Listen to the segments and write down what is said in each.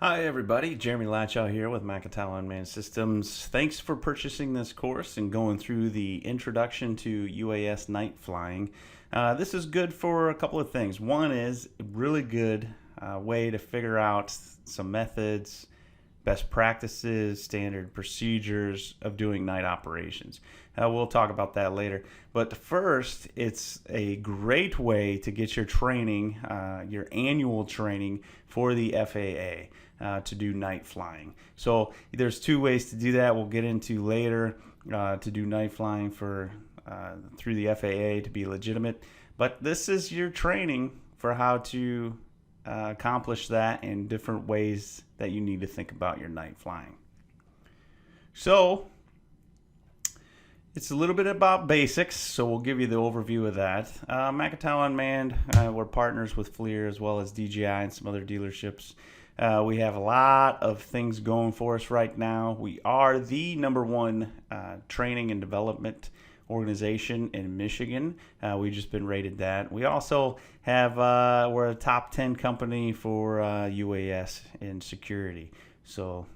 Hi everybody, Jeremy Latchow here with Macatawa Unmanned Systems. Thanks for purchasing this course and going through the introduction to UAS night flying. This is good for a couple of things. One is a really good way to figure out some methods, best practices, standard procedures of doing night operations. We'll talk about that later. But first, it's a great way to get your training, your annual training for the FAA. To do night flying. So there's two ways to do that. We'll get into later to do night flying for through the FAA to be legitimate. But this is your training for how to accomplish that in different ways that you need to think about your night flying. So it's a little bit about basics, so we'll give you the overview of that. Macatawa Unmanned, we're partners with FLIR as well as DJI and some other dealerships. We have a lot of things going for us right now. We are the #1 training and development organization in Michigan. We've just been rated that. We also have, we're a top 10 company for UAS in security. So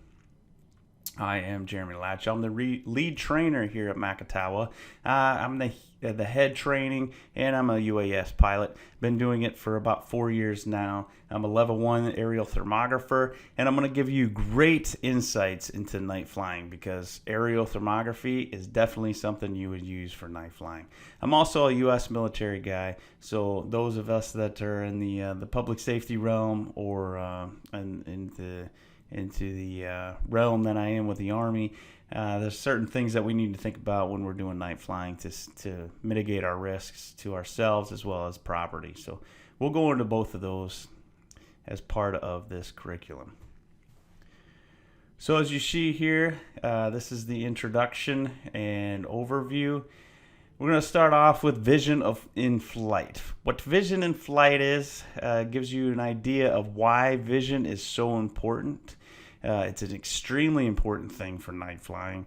I am Jeremy Latch. I'm the lead trainer here at Macatawa. I'm the head training, and I'm a UAS pilot. Been doing it for about 4 years now. I'm a level 1 aerial thermographer, and I'm going to give you great insights into night flying because aerial thermography is definitely something you would use for night flying. I'm also a U.S. military guy, so those of us that are in the public safety realm or into the realm that I am with the Army, there's certain things that we need to think about when we're doing night flying to mitigate our risks to ourselves as well as property. So we'll go into both of those as part of this curriculum. So as you see here, this is the introduction and overview. We're going to start off with vision in flight. What vision in flight is gives you an idea of why vision is so important. It's an extremely important thing for night flying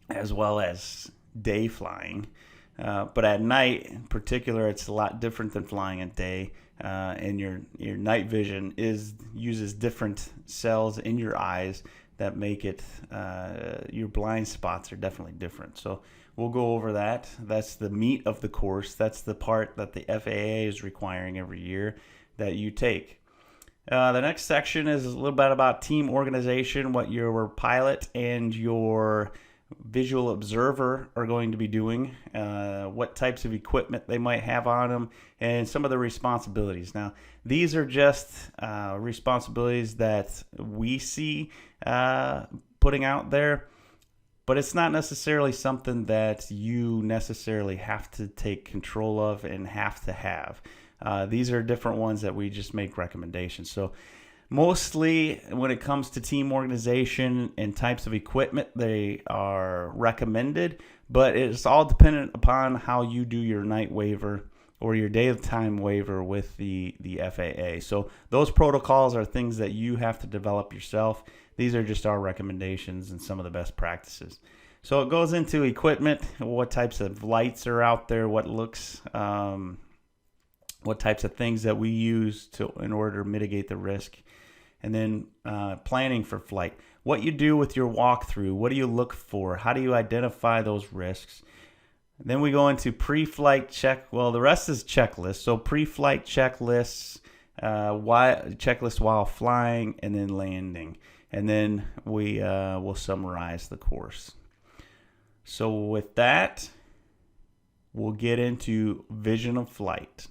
as well as day flying. But at night in particular, it's a lot different than flying at day. And your night vision uses different cells in your eyes that make it, your blind spots are definitely different. So we'll go over that. That's the meat of the course. That's the part that the FAA is requiring every year that you take. The next section is a little bit about team organization, what your pilot and your visual observer are going to be doing, what types of equipment they might have on them, and some of the responsibilities. Now, these are just responsibilities that we see putting out there, but it's not necessarily something that you necessarily have to take control of and have to have. These are different ones that we just make recommendations. So mostly when it comes to team organization and types of equipment, they are recommended, but it's all dependent upon how you do your night waiver or your daytime waiver with the FAA. So those protocols are things that you have to develop yourself. These are just our recommendations and some of the best practices. So it goes into equipment, what types of lights are out there, what types of things that we use in order to mitigate the risk, and then planning for flight. What you do with your walkthrough, what do you look for? How do you identify those risks? Then we go into pre-flight check. Well, the rest is checklists. So pre-flight checklists, checklist while flying, and then landing. And then we will summarize the course. So with that, we'll get into vision of flight.